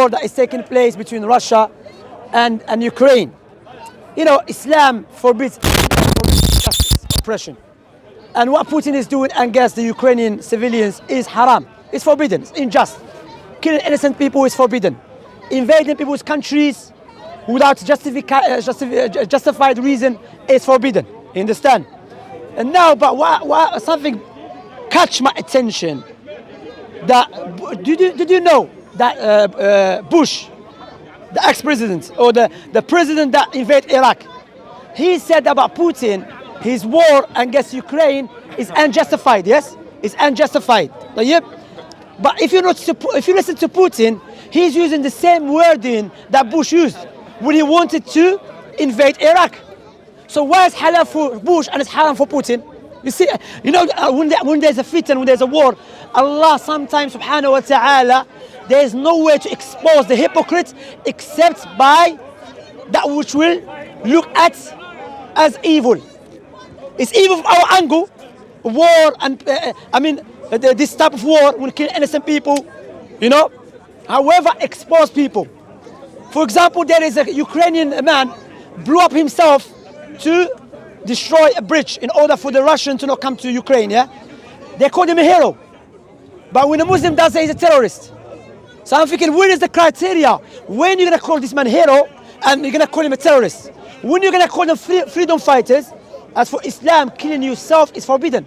war that is taking place between Russia and Ukraine. You know, Islam forbids justice, oppression. And what Putin is doing against the Ukrainian civilians is haram. It's forbidden. It's unjust. Killing innocent people is forbidden. Invading people's countries without justified reason is forbidden. You understand? And now, but something catch my attention. That did you know that Bush, the ex-president or the president that invaded Iraq, he said about Putin, his war against Ukraine is unjustified. Yes, it's unjustified. Yep. But if you listen to Putin, he's using the same wording that Bush used when he wanted to invade Iraq. So why is halal for Bush and it's haram for Putin? You see, you know, when there's a fitan, when there's a war, Allah sometimes, subhanahu wa ta'ala, there is no way to expose the hypocrite except by that which will look at as evil. It's evil from our angle, war, and this type of war will kill innocent people, you know. However, expose people. For example, there is a Ukrainian man blew up himself to destroy a bridge in order for the Russian to not come to Ukraine, yeah? They call him a hero. But when a Muslim does it, he's a terrorist. So I'm thinking, where is the criteria? When you're going to call this man a hero and you're going to call him a terrorist? When you're going to call them freedom fighters? As for Islam, killing yourself is forbidden.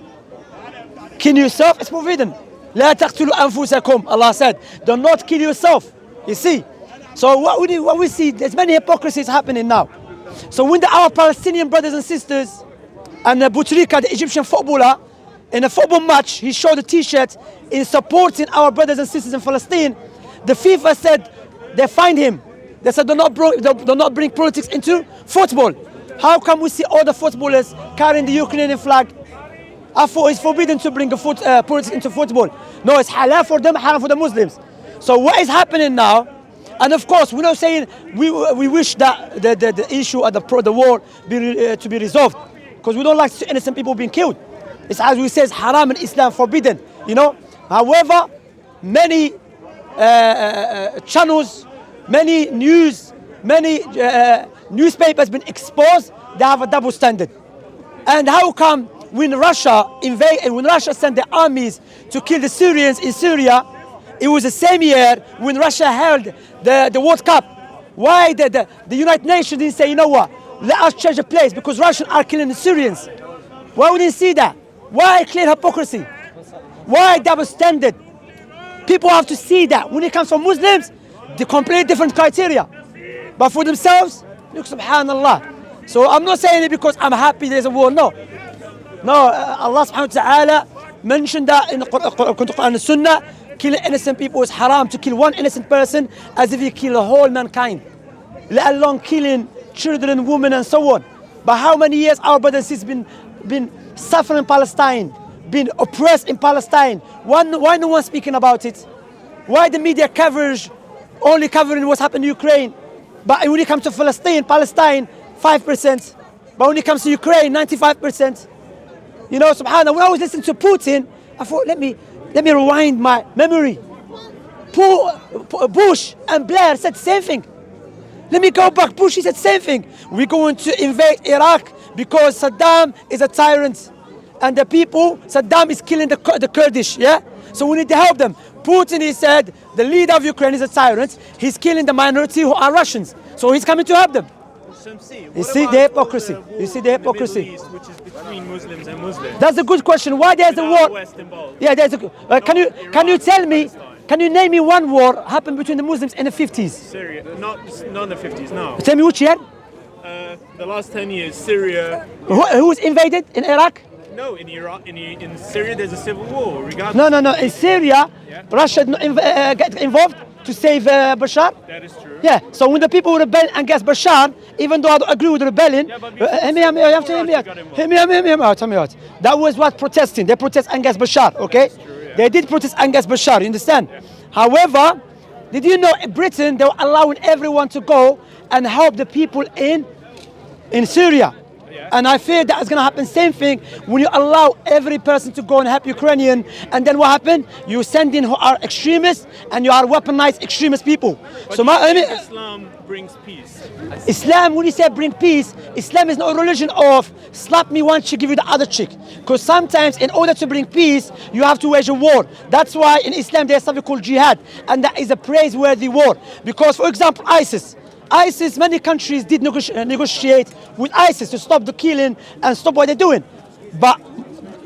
Killing yourself is forbidden. لا تقتلوا أنفسكم, Allah said. Do not kill yourself. You see? So what we see, there's many hypocrisies happening now. So when our Palestinian brothers and sisters and Boutrika, the Egyptian footballer, in a football match, he showed a T-shirt in supporting our brothers and sisters in Palestine. The FIFA said they fined him. They said do not bring politics into football. How come we see all the footballers carrying the Ukrainian flag? I thought it's forbidden to bring politics into football. No, it's halal for them, haram for the Muslims. So what is happening now? And of course, we're not saying we wish that the issue of the war to be resolved, because we don't like to see innocent people being killed. It's as we say, it's haram in Islam, forbidden. You know. However, many channels, many newspapers been exposed. They have a double standard. And how come when Russia sent their armies to kill the Syrians in Syria, it was the same year when Russia held the World Cup? Why the United Nations didn't say, you know what, let us change the place because Russians are killing the Syrians? Why we didn't see that? Why clear hypocrisy? Why double standard? People have to see that when it comes from Muslims, the completely different criteria. But for themselves, look, subhanallah. So I'm not saying it because I'm happy there's a war. No. Allah subhanahu wa ta'ala mentioned that in the Quran and Sunnah. Killing innocent people is haram. To kill one innocent person as if you kill the whole mankind, let alone killing children, women, and so on. But how many years our brothers and sisters been suffering in Palestine, been oppressed in Palestine? Why no one speaking about it? Why the media coverage only covering what's happened in Ukraine? But when it comes to Palestine, 5%. But when it comes to Ukraine, 95%. You know, subhanAllah, when I was listening to Putin, I thought, let me rewind my memory. Bush and Blair said the same thing. Let me go back. Bush, he said the same thing. We're going to invade Iraq because Saddam is a tyrant. And the people, Saddam is killing the Kurdish, yeah? So we need to help them. Putin, he said, the leader of Ukraine is a tyrant. He's killing the minority who are Russians. So he's coming to help them. Shamsi, you see the hypocrisy. You see the hypocrisy. The Middle East, which is between Muslims and Muslims. That's a good question. Why there's a war? West involved. Yeah, there's a. Can you tell me? Can you name me one war happened between the Muslims in the 50s? Syria, not in the 50s. No. Tell me which year? The last 10 years, Syria. Who was invaded in Iraq? No, in Iraq, in Syria, there's a civil war. Regardless. No. In Syria, yeah. Russia get involved to save Bashar. That is true. Yeah. So when the people rebel against Bashar, even though I don't agree with the rebellion, yeah, hear me out. Tell me out. That was what protesting. They protest against Bashar. Okay. True, yeah. They did protest against Bashar. You understand? Yeah. However, did you know in Britain they were allowing everyone to go and help the people in Syria? And I fear that is going to happen same thing when you allow every person to go and help Ukrainian, and then what happened? You send in who are extremists and you are weaponized extremist people. But So Islam brings peace. Islam, when you say bring peace, Islam is not a religion of slap me one cheek, give you the other cheek. Because sometimes in order to bring peace, you have to wage a war. That's why in Islam there's something called jihad, and that is a praiseworthy war. Because for example, ISIS, many countries did negotiate with ISIS to stop the killing and stop what they're doing. But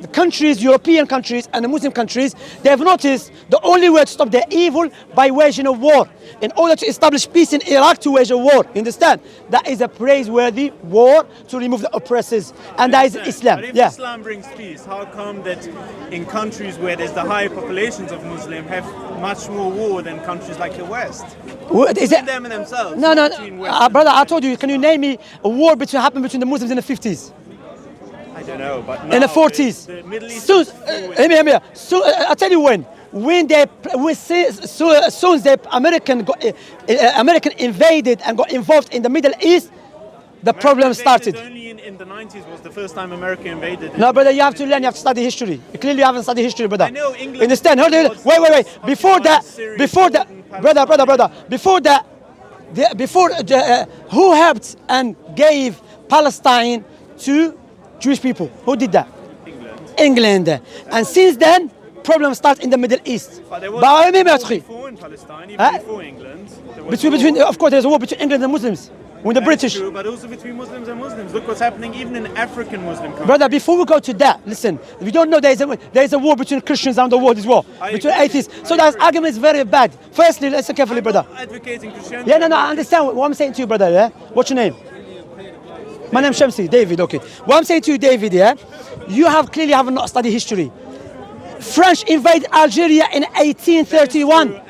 the countries, European countries and the Muslim countries, they have noticed the only way to stop their evil by waging a war. In order to establish peace in Iraq, to wage a war. You understand? That is a praiseworthy war to remove the oppressors. And that is Islam. But if Islam brings peace, how come that in countries where there's the high populations of Muslim have much more war than countries like the West? Is it them and themselves? No, brother, I Muslims. told you, can you name me a war happened between the Muslims in the 50s? I don't know, but In the 40s. The Middle East. Soon, hear me. So, I'll tell you when. When the American invaded and got involved in the Middle East, the problem started. Only in the 90s was the first time America invaded. No, brother, you have to learn. You have to study history. Clearly, you haven't studied history, brother. I know England. Understand? Wait. Before that, who helped and gave Palestine to Jewish people? Who did that? England. And since then, problems start in the Middle East. But there was a war before in Palestine, even Huh? before England. There was a Between, war. of course, there's a war between England and Muslims. When the That is British. true, but also between Muslims and Muslims. Look what's happening even in African Muslim countries. Brother, before we go to that, listen, if you don't know, there is a war between Christians around the world as well, I between agree. atheists. So I that agree. argument is very bad. Firstly, listen carefully, I'm brother. not advocating Christianity. Yeah, no, I understand what I'm saying to you, brother. Yeah, what's your name? My name's Shamsi, David. Okay. What I'm saying to you, David, yeah, you clearly have not studied history. French invaded Algeria in 1831.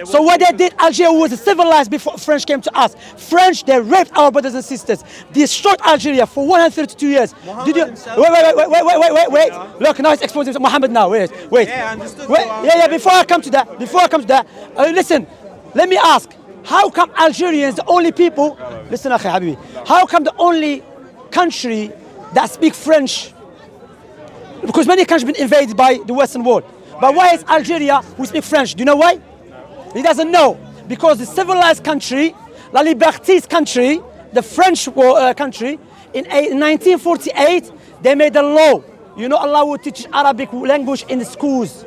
So what they did, Algeria was civilized before French came to us. French, they raped our brothers and sisters, destroyed Algeria for 132 years. Did you? Wait. Look, now it's exposing to Muhammad now. Wait. Yeah, I understood. Yeah. Before I come to that, listen. Let me ask. How come Algerians, the only people? Listen, Akhi Habibi. How come the only country that speak French? Because many countries have been invaded by the Western world. But why is Algeria who speak French? Do you know why? He doesn't know. Because the civilized country, La Liberté's country, the French country, in 1948, they made a law. You know, Allah would teach Arabic language in the schools.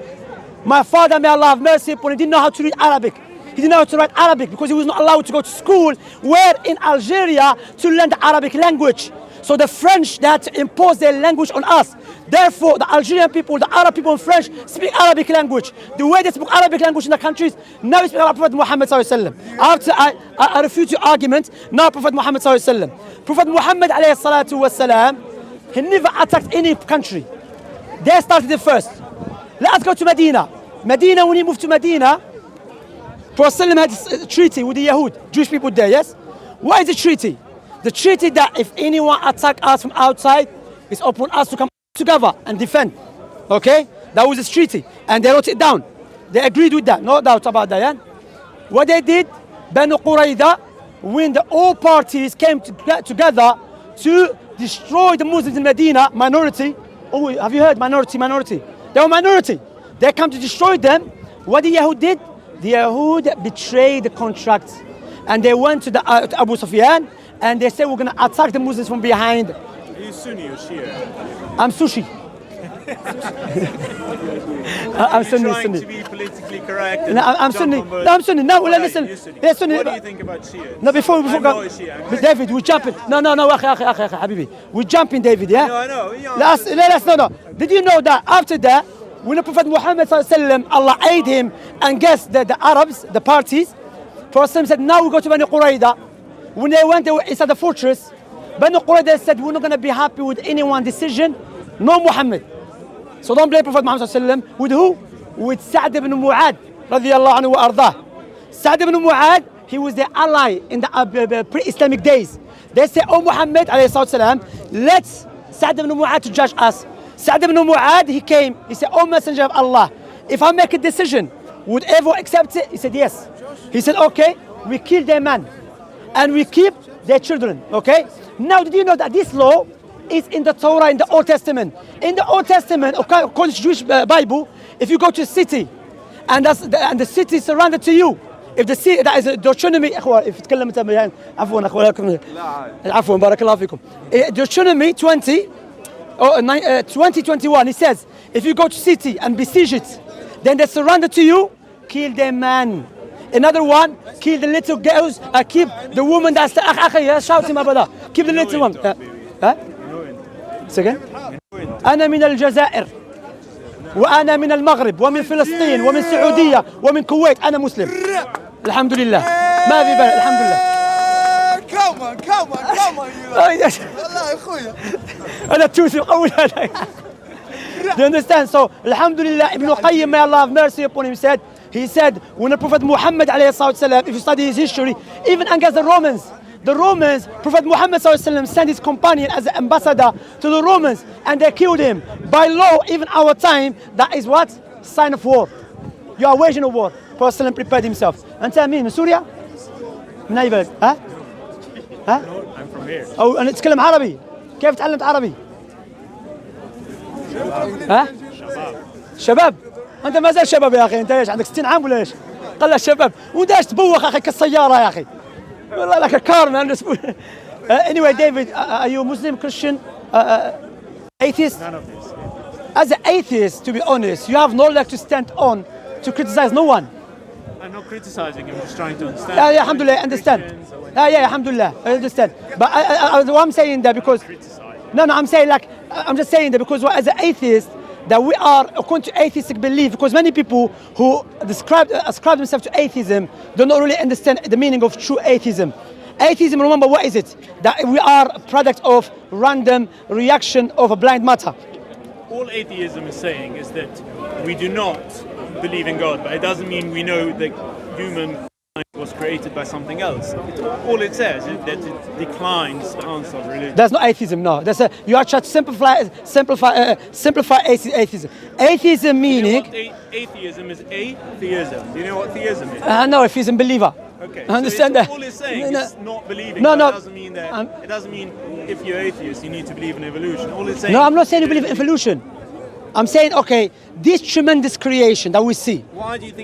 My father, may Allah have mercy upon him, didn't know how to read Arabic. He didn't know how to write Arabic because he was not allowed to go to school where in Algeria to learn the Arabic language. So the French, they had to impose their language on us. Therefore, the Algerian people, the Arab people and French speak Arabic language. The way they speak Arabic language in the countries, now we speak about Prophet Muhammad sallallahu alaihi wasallam. I refute your argument. Now Prophet Muhammad sallallahu alaihi wasallam. Prophet Muhammad alayhi salatu wasalam, he never attacked any country. They started it first. Let us go to Medina. Medina, when he moved to Medina, Prophet had a treaty with the Yahud, Jewish people there, yes? What is the treaty? The treaty that if anyone attacks us from outside, it's upon us to come together and defend. Okay? That was the treaty. And they wrote it down. They agreed with that, no doubt about that. Yeah? What they did, Banu Qurayza, when all parties came together to destroy the Muslims in Medina, minority. Oh, have you heard? Minority. They were minority. They come to destroy them. What the Yahud did? The Yahud betrayed the contract. And they went to Abu Sufyan and they said, we're going to attack the Muslims from behind. Are you Sunni or Shia? I'm Sushi. I'm Sunni. Trying to be politically correct. No, I'm Sunni. No, I'm Sunni. No, well, listen. Yeah, Sunni. What do you think about Shia? No, before I'm go. not a Shia. David, we're jumping. No, akhi, Habibi. We're jumping, David, yeah? No, I know. Yeah, No. Did you know that after that, when the Prophet Muhammad sallallahu alaihi wasallam, Allah aid him and guessed the Arabs, the parties, Prophet said, now we go to Banu Qurayza. When they went inside the fortress, Banu Qurayza said, we're not going to be happy with anyone's decision, no Muhammad. So don't blame Prophet Muhammad sallallahu alaihi wasallam. With who? With Sa'd ibn Mu'ad, radiyallahu anhu wa ardah. Sa'd ibn Mu'ad, he was their ally in the pre-Islamic days. They say, oh Muhammad, alayhi salam, let's Sa'd ibn Mu'ad to judge us. Sa'd ibn Mu'ad, he came, he said, oh Messenger of Allah, if I make a decision, would everyone accept it? He said, yes. He said, okay, we kill their man and we keep their children, okay? Now, did you know that this law is in the Torah, in the Old Testament. In the Old Testament, according to Jewish Bible, if you go to a city and the city is surrounded to you, if the city, that is Deuteronomy, if تكلمت يعني عفوا اخوانكم عفوا بارك الله فيكم. Deuteronomy 20:21, it says, if you go to city and besiege it, then they surrounded to you, kill the man. Another one, kill the little girls, keep the woman that's shouting about that. Keep the little one. Second. أنا من الجزائر وأنا من المغرب ومن فلسطين ومن السعودية ومن الكويت. أنا مسلم الحمد لله ما في بلد الحمد لله. Come on والله أخويا أنا توسي قوي هذا. Do you understand? So alhamdulillah, Ibn Qayyim, may Allah have mercy upon him, he said when the Prophet Muhammad alayhi salam, if you study his history, even against the Romans, Prophet Muhammad sent his companion as an ambassador to the Romans and they killed him. By law, even our time, that is what? Sign of war. You are waging a war. Prophet prepared himself. أنت مين من سوريا؟ من أي بلد؟ ها؟ ها؟ I'm from here. أو أنا أتكلم عربي. كيف تعلمت عربي؟ ها؟ شباب. أنت ما زال شباب يا أخي. أنت إيش عندك 60 عام ولا إيش؟ قال له شباب. وأنت إيش تبوخ أخي كالسيارة يا أخي. والله لك كار man. Anyway, David, are you Muslim, Christian, atheist? None of this. As an atheist, to be honest, you have no leg to stand on to criticize no one. I'm not criticizing, I'm just trying to understand. Yeah, alhamdulillah, I understand. Yeah, alhamdulillah, I understand. But I'm saying that because... No, I'm saying I'm just saying that because as an atheist, that we are, according to atheistic belief, because many people who ascribe themselves to atheism do not really understand the meaning of true atheism. Atheism, remember, what is it? That we are a product of random reaction of a blind matter. All atheism is saying is that we do not believe in God, but it doesn't mean we know that human was created by something else. All it says is that it declines the answer of religion. That's not atheism, no. You are trying to simplify atheism. Atheism meaning... You know what atheism is atheism. Do you know what theism is? No, atheism believer. Okay. I understand that. All it's saying is not believing. No. It doesn't mean that. It doesn't mean if you're atheist, you need to believe in evolution. All it's saying. No, I'm not saying you believe in evolution. I'm saying, okay, this tremendous creation that we see. Why did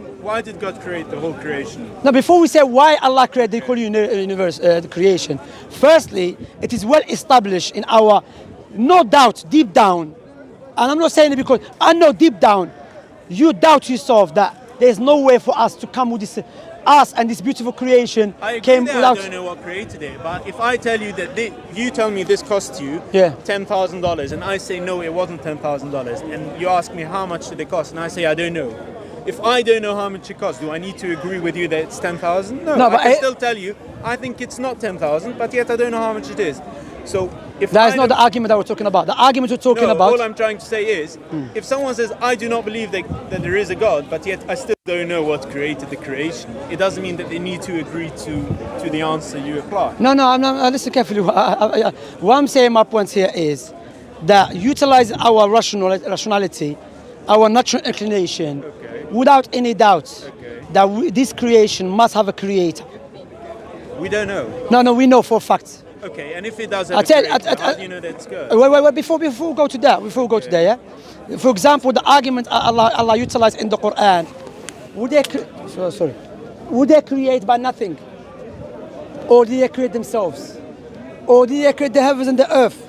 God create the whole creation? Now, before we say why Allah created the whole universe, the creation, firstly, it is well established in our, no doubt, deep down, and I'm not saying it because I know deep down, you doubt yourself that there's no way for us to come with this, us and this beautiful creation came without... I don't know what created it, but if I tell you that you tell me this cost you $10,000 and I say no, it wasn't $10,000, and you ask me how much did it cost and I say I don't know. If I don't know how much it costs, do I need to agree with you that it's 10,000? No, but I can still tell you I think it's not 10,000, but yet I don't know how much it is. So if that is not the argument that we're talking about. The argument we're talking about... all I'm trying to say is, if someone says, I do not believe that there is a God, but yet I still don't know what created the creation, it doesn't mean that they need to agree to the answer you apply. No, I'm not. Listen carefully. What I'm saying, my point here is that utilize our rationality, our natural inclination, without any doubt, that this creation must have a creator. We don't know. No, we know for a fact. Okay, and if it does have a creator, how do you know that it's good? Wait, before we go to that, yeah? For example, the argument Allah utilized in the Quran, would they create by nothing? Or did they create themselves? Or did they create the heavens and the earth?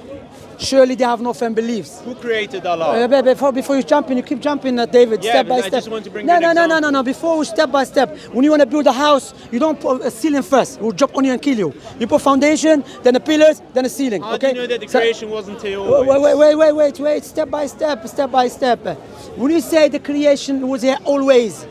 Surely they have no firm beliefs. Who created Allah? Before you jump in, you keep jumping, David, step by step. I just want to bring an example. No. Before we step by step, when you want to build a house, you don't put a ceiling first. It will drop on you and kill you. You put foundation, then the pillars, then the ceiling. How do you know that the creation wasn't here always? Wait, step by step. When you say the creation was here always,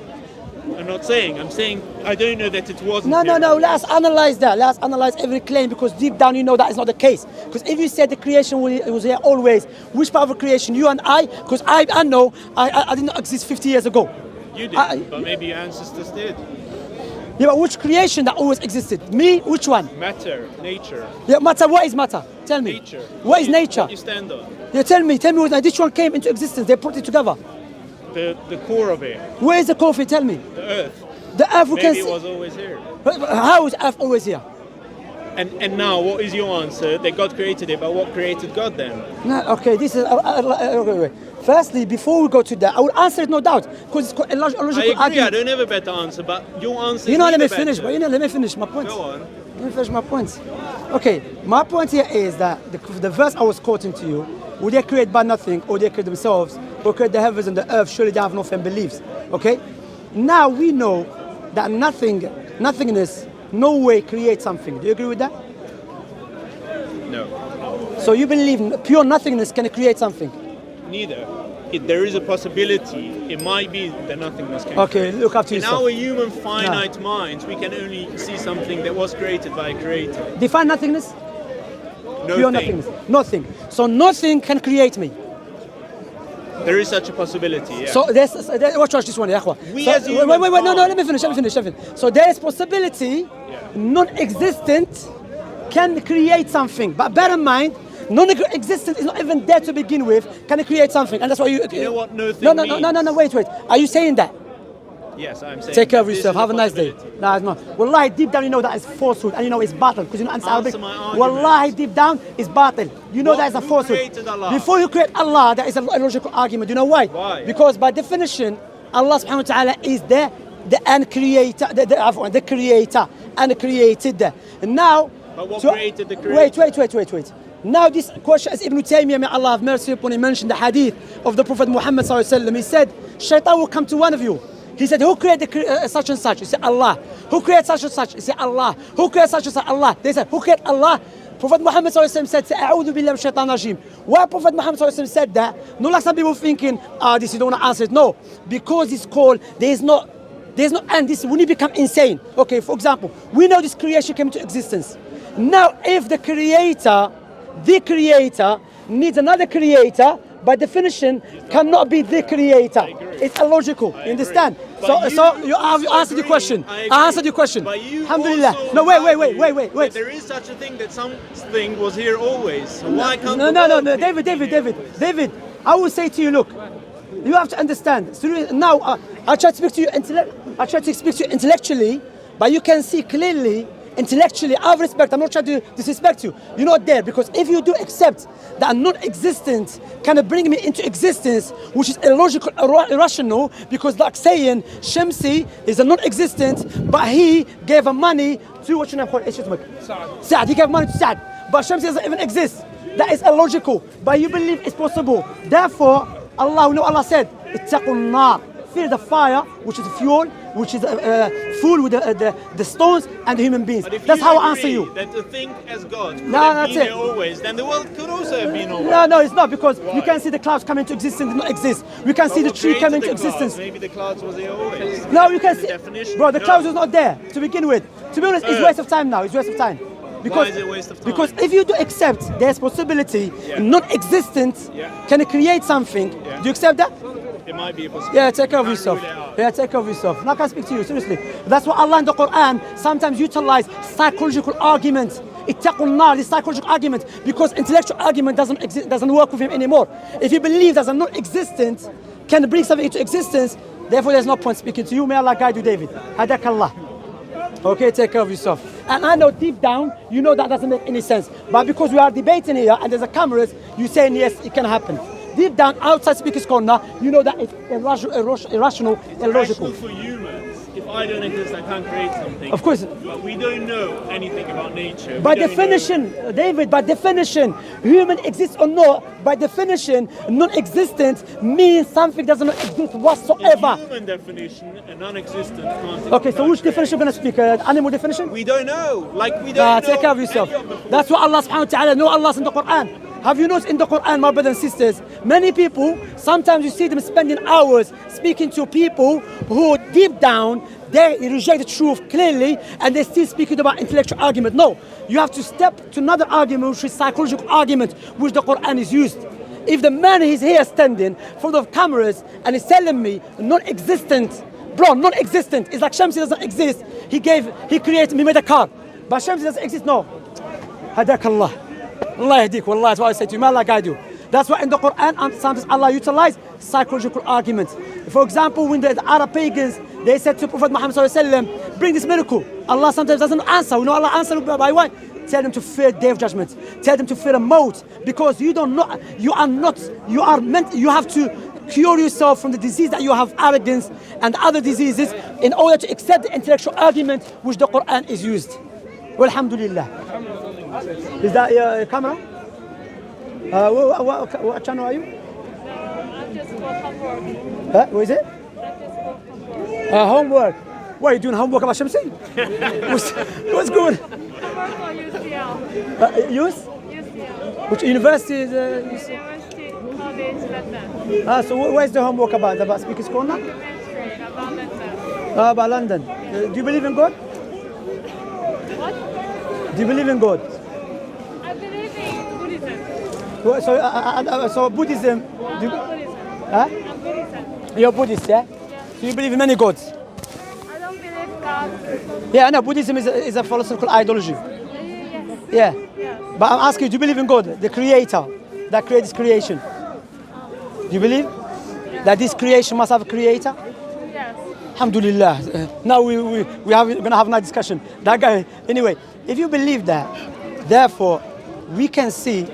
I'm saying I don't know that it wasn't. No. Let's analyze that. Let's analyze every claim, because deep down you know that is not the case. Because if you said the creation was here always, which part of the creation? You and I? Because I know I did not exist 50 years ago. You did, but maybe your ancestors did. Yeah, but which creation that always existed? Me? Which one? Matter, nature. Yeah, matter. What is matter? Tell me. Nature. What is nature? What you stand on. Yeah, tell me which one came into existence. They put it together. The core of it. Where is the core of it? Tell me. The earth. The earth we can see. Maybe it was always here. How is earth always here? And now, what is your answer? That God created it, but what created God then? No, okay, this is... wait. Firstly, before we go to that, I will answer it, no doubt, because it's a logical argument. I don't have a better answer, but your answer is let me finish, but let me finish my point. Go on. Let me finish my point. Okay, my point here is that the verse I was quoting to you, would they create by nothing, or they create themselves, or create the heavens and the earth, surely they have no firm beliefs. Okay? Now we know that nothingness, no way creates something. Do you agree with that? No. So you believe pure nothingness can create something? Neither. There is a possibility. It might be that nothingness can Okay, create. look up to yourself. In our human finite minds, we can only see something that was created by a creator. Define nothingness? No Pure thing. nothingness. Nothing. So nothing can create me. There is such a possibility, yeah. So watch this one, ya akhwa. Wait, no, let me finish. So there is possibility, non-existent can create something. But bear in mind, non-existent is not even there to begin with, can create something. And that's why you know what no thing means? No, wait. Are you saying that? Yes, I'm saying. Take care of yourself. Have a nice day. No, it's not. Wallahi, deep down you know that is falsehood, and you know it's battle because you know Arabic. Wallahi, deep down is battle. You know that is a falsehood. Before you create Allah, there is a logical argument. You know why? Why? Because by definition, Allah subhanahu wa ta'ala is the creator, the creator and created. And now, but what created the creator? Wait. Now this question is Ibn Taymiyyah, may Allah have mercy upon him, mentioned the hadith of the Prophet Muhammad sallallahu alaihi wasallam. He said, Shaitan will come to one of you. He said, who created such and such? He said, Allah. Who created such and such? He said, Allah. Who created such and such? Allah. They said, who created Allah? Prophet Muhammad said, A'udhu billahi minash shaitan rajim. Why Prophet Muhammad said that? Not like some people thinking, this you don't want to answer it. No, because it's called, there's no end. This when you become insane. Okay, for example, we know this creation came into existence. Now, if the creator needs another creator, by definition, cannot be the creator. It's illogical. You understand? So you answered the question. I answered your question. Alhamdulillah. No, wait. There is such a thing that something was here always. So why can't No, David. I will say to you, look, you have to understand. Now, I try to speak to you intellectually, but you can see clearly. Intellectually, I have respect. I'm not trying to disrespect you. You're not there because if you do accept that non-existent can bring me into existence, which is illogical, irrational, because like saying Shamsi is a non-existent, but he gave money to what you name called Saad. He gave money to Saad, but Shamsi doesn't even exist. That is illogical. But you believe it's possible. Therefore, Allah said, "Ittaqun nar." Fear the fire, which is fuel, which is food with the stones and the human beings. That's how I answer you. That the thing as God could have been there always, then the world could also have been always. No, it's not, because you can see the clouds come into existence, did not exist. We can see the tree come into existence. Maybe the clouds was there always. No, you can see. Bro, the clouds was not there to begin with. To be honest, it's waste of time now. It's waste of time. Because, why is it a waste of time? Because if you do accept there's possibility, non-existent can create something, do you accept that? It might be a possibility. Yeah, take care of yourself. Take care of yourself. Now I can speak to you, seriously. That's why Allah in the Quran sometimes utilize psychological arguments. Ittaqun nar, this psychological argument, because intellectual argument doesn't work with him anymore. If he believes that a non-existent can bring something into existence, therefore there's no point speaking to you. May Allah guide you, David. Hadakallah. Okay, take care of yourself. And I know deep down, you know that doesn't make any sense. But because we are debating here and there's a cameras, you're saying yes, it can happen. Deep down, outside speaker's corner, you know that it's irrational, illogical. For humans, if I don't exist, I can't create something. Of course. But we don't know anything about nature. By definition, David, by definition, human exists or not, by definition, non-existent means something doesn't exist whatsoever. In human definition, a non-existent can't exist. Okay, so which definition are we going to speak? Animal definition? We don't know. Like, we don't know. Take care of yourself. That's what Allah subhanahu wa ta'ala, no Allah's in the Quran. Have you noticed in the Quran, my brothers and sisters, many people, sometimes you see them spending hours speaking to people who deep down, they reject the truth clearly and they're still speaking about intellectual argument. No, you have to step to another argument, which is psychological argument, which the Quran is used. If the man is here standing in front of cameras and he's telling me non-existent, bro, non-existent, it's like Shamsi doesn't exist. He created, he made a car. But Shamsi doesn't exist, no. Hadakallah. Allah yahdik, wallah, that's what I say to you. May Allah guide you. That's why in the Quran, sometimes Allah utilizes psychological arguments. For example, when the Arab pagans, they said to Prophet Muhammad sallallahu alaihi wasallam, bring this miracle. Allah sometimes doesn't answer. We know Allah answers by what? Tell them to fear Day of Judgment. Tell them to fear a maut, because you don't know, you are meant, you have to cure yourself from the disease that you have, arrogance and other diseases, in order to accept the intellectual argument which the Quran is used. Walhamdulillah. Is that your camera? What channel are you? I'm just for homework. Huh? What is it? I'm just for homework. Homework. What are you doing homework about Shamsi? What's good? Homework for UCL. Youth? UCL. Which university is University College London. So where's the homework about? About Speaker's Corner? Documentary about London. About London. Do you believe in God? What? Do you believe in God? I believe in Buddhism. So Buddhism. I'm Do you, not Buddhism. huh? I'm Buddhism. You're Buddhist, yeah? Yeah. So you believe in many gods? I don't believe God. Yeah, no, Buddhism is a philosophical ideology. Yes. Yeah. Yes. But I'm asking you, do you believe in God, the creator that created this creation? Do you believe that this creation must have a creator? Yes. Alhamdulillah. Now we're going to have a nice discussion. That guy, anyway, if you believe that, therefore, we can see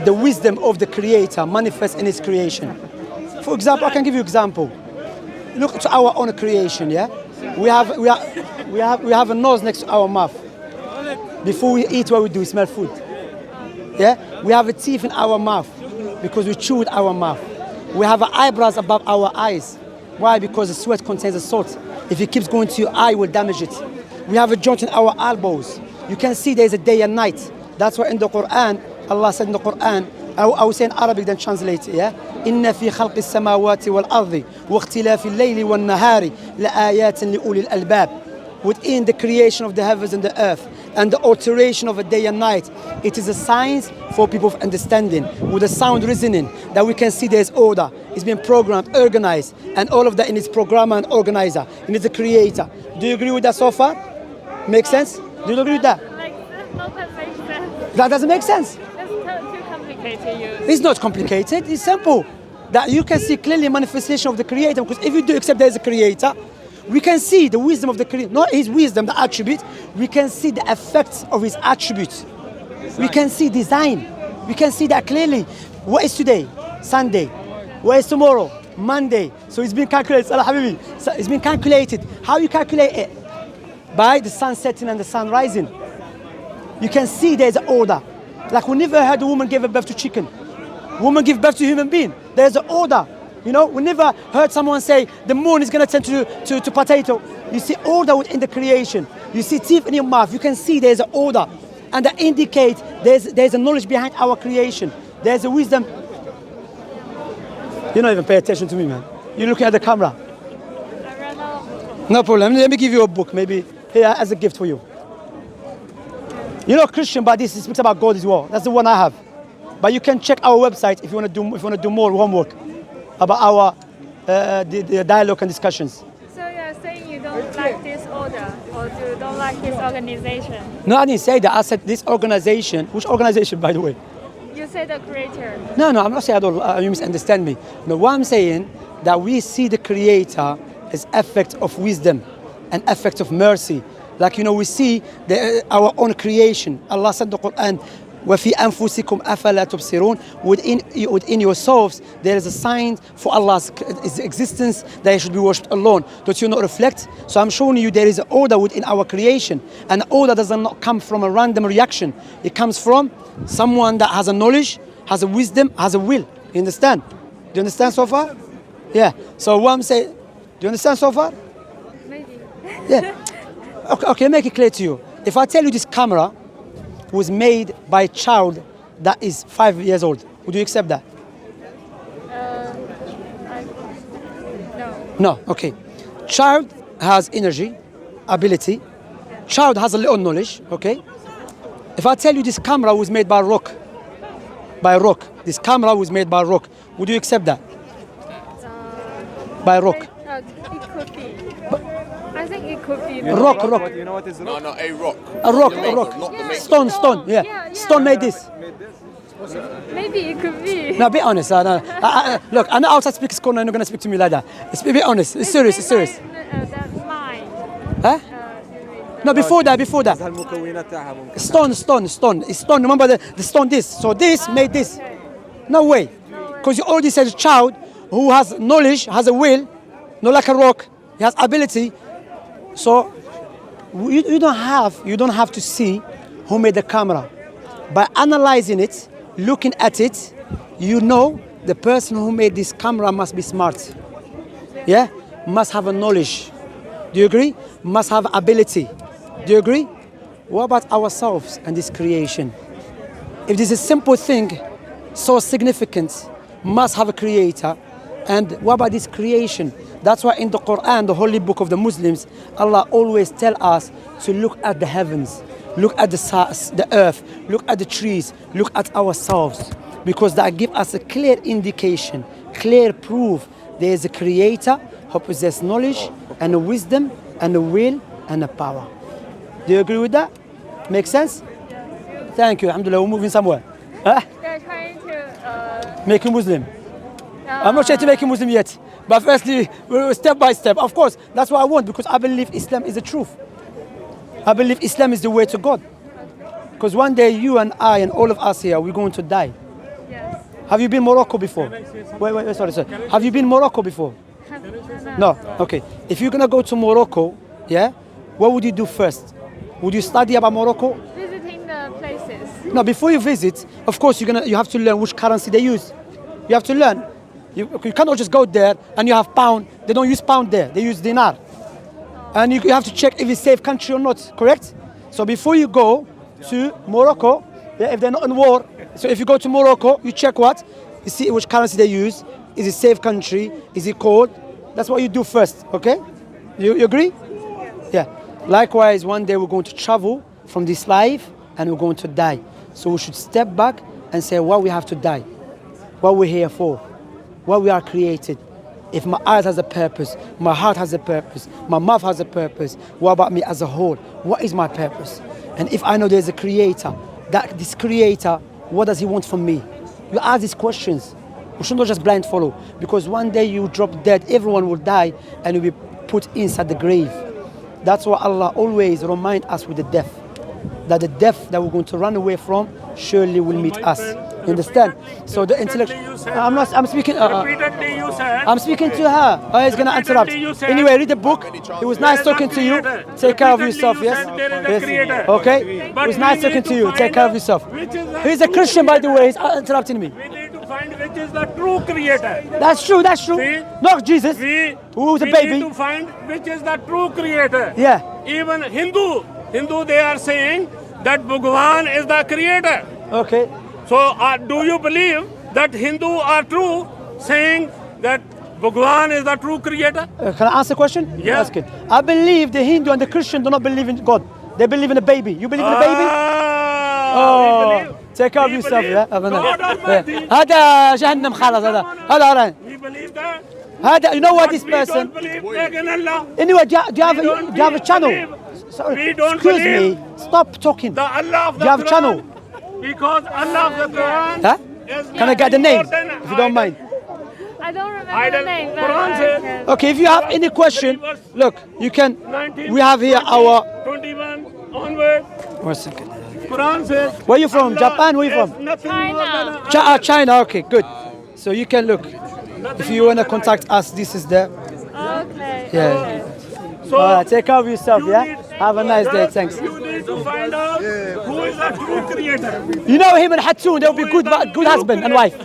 the wisdom of the creator manifest in his creation. For example, I can give you an example. Look to our own creation, yeah? We have a nose next to our mouth. Before we eat, what we do, we smell food. Yeah? We have a teeth in our mouth because we chew with our mouth. We have eyebrows above our eyes. Why? Because the sweat contains a salt. If it keeps going to your eye, it will damage it. We have a joint in our elbows. You can see there's a day and night. That's why in the Quran, Allah said in the Quran, I will say in Arabic, then translate it, yeah? إن في خلق السماوات والأرض واختلاف الليل والنهار لآيات لأولي الألباب. Within the creation of the heavens and the earth and the alteration of a day and night, it is a science for people of understanding, with a sound reasoning, that we can see there's order. It's been programmed, organized, and all of that in its programmer and organizer, and it's a creator. Do you agree with that so far? Make sense? Do you agree with that? Like, that's not that makes sense. That doesn't make sense. That's too complicated to use. It's not complicated, it's simple. That you can see clearly manifestation of the creator, because if you do accept there is a creator, we can see the wisdom of the creator, not his wisdom, the attribute, we can see the effects of his attributes. We can see design. We can see that clearly. What is today? Sunday. What is tomorrow? Monday. So it's been calculated. Salah Habibi. So it's been calculated. How you calculate it? By the sun setting and the sun rising. You can see there's an order. Like we never heard a woman give birth to chicken. Woman give birth to a human being. There's an order. You know, we never heard someone say the moon is going to turn to potato. You see order within the creation. You see teeth in your mouth. You can see there's an order. And that indicates there's a knowledge behind our creation. There's a wisdom. You don't even pay attention to me, man. You're looking at the camera. I ran out of books. No problem. Let me give you a book, maybe here as a gift for you. You know, Christian, but this speaks about God as well. That's the one I have. But you can check our website if you want to do more homework about our the dialogue and discussions. So you're saying you don't like this order, or you don't like this organization? No, I didn't say that. I said this organization. Which organization, by the way? You say the creator. No, I'm not saying at all. You misunderstand me. No, what I'm saying that we see the Creator as effect of wisdom and effect of mercy. Like, you know, we see our own creation. Allah said in the Quran, وَفِي أَنفُسِكُمْ أَفَلَا تُبْصِرُونَ. Within yourselves, there is a sign for Allah's existence that He should be worshipped alone. Don't you not reflect? So I'm showing you there is an order within our creation. And order does not come from a random reaction. It comes from someone that has a knowledge, has a wisdom, has a will. You understand? Do you understand so far? Yeah. So what I'm saying, do you understand so far? Maybe. Yeah. Okay, make it clear to you. If I tell you this camera was made by a child that is 5 years old, would you accept that? No. No, okay. Child has energy, ability. Child has a little knowledge, okay? If I tell you this camera was made by rock, this camera was made by rock, would you accept that? By rock. It could be. I think it could be. Rock. You know what is rock? No, a rock. A rock, The a maker, rock. not the maker. Stone, yeah. Yeah. Stone made this. Maybe it could be. No, be honest. Look, I'm not outside speaker's corner, you're not going to speak to me like that. Be honest. It's serious. That's mine. Huh? No, before that. Stone. It's stone. Remember the stone this. So this made this. No way. Because you already said a child who has knowledge, has a will, not like a rock, he has ability. So you don't have to see who made the camera. By analyzing it, looking at it, you know the person who made this camera must be smart. Yeah? Must have a knowledge. Do you agree? Must have ability. Do you agree? What about ourselves and this creation? If this is a simple thing, so significant, must have a creator. And what about this creation? That's why in the Quran, the holy book of the Muslims, Allah always tell us to look at the heavens, look at the earth, look at the trees, look at ourselves. Because that gives us a clear indication, clear proof there is a creator who possesses knowledge and a wisdom and a will and a power. Do you agree with that? Make sense? Thank you. Alhamdulillah, we're moving somewhere. Huh? They're trying to Make you Muslim. I'm not trying to make you Muslim yet. But firstly, step by step. Of course, that's what I want because I believe Islam is the truth. I believe Islam is the way to God. Because one day you and I and all of us here, we're going to die. yes. Have you been Morocco before? Wait, sorry. Have you been Morocco before? No. Okay. If you're gonna go to Morocco, yeah, what would you do first? Would you study about Morocco? Visiting the places. No. Before you visit, of course, you have to learn which currency they use. You have to learn. You cannot just go there and you have pound. They don't use pound there. They use dinar. And you have to check if it's safe country or not. Correct? So before you go to Morocco, yeah, if they're not in war, so if you go to Morocco, you check what? You see which currency they use. Is it safe country? Is it cold? That's what you do first, okay? You agree? Yeah. Likewise, one day we're going to travel from this life and we're going to die. So we should step back and say why we have to die, what we're here for, why we are created. If my eyes has a purpose, my heart has a purpose, my mouth has a purpose, what about me as a whole? What is my purpose? And if I know there's a creator, that this creator, what does he want from me? You ask these questions. We should not just blind follow. Because one day you drop dead, everyone will die and you'll be put inside the grave. That's why Allah always reminds us with the death. That the death that we're going to run away from surely will meet us. You understand? So the intellect. I'm speaking. I'm speaking to her. Oh, he's gonna interrupt. Anyway, read the book. It was nice talking to you. Take care of yourself. Yes. Yes. Okay. It was nice talking to you. Take care of yourself. He's a Christian, by the way. He's interrupting me. We need to find which is the true creator. That's true. That's true. See? Not Jesus. Who's a baby. We need to find which is the true creator. Yeah. Even Hindu, they are saying that Bhagwan is the creator. Okay. So do you believe that Hindu are true, saying that Bhagwan is the true creator? Can I ask a question? Yeah. Ask it. I believe the Hindu and the Christian do not believe in God. They believe in a baby. You believe in a baby? Oh, take care of yourself. Yeah. God Almighty. هذا جهنم خلاص هذا We believe that. هذا you know what this We don't person. believe in Allah. Anyway, do you have a channel? Sorry. We don't Excuse believe me. Stop talking. The Allah of the Do you have a Quran. channel? Because Allah of the Quran. Huh? is Can I get the name more than if you don't mind? I don't remember Idol. the name. But Quran I says- can- Okay, if you have any question, look, you can. 19, We have here 20, our. 21 onward. 1 second. Quran says. Where you from? Allah Japan? Where you is from? nothing more China. than China. Okay, good. So you can look. If you wanna contact us, this is the. Okay. Yeah. Okay. So All right, take care of yourself. you Yeah. need- Have a nice day. Thanks. You need to find out who is the true creator. You know him and Hatun, they'll be good husband and wife.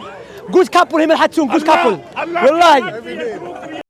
Good couple, him and Hatun, good couple. Allah Wallahi. cannot be the true creator.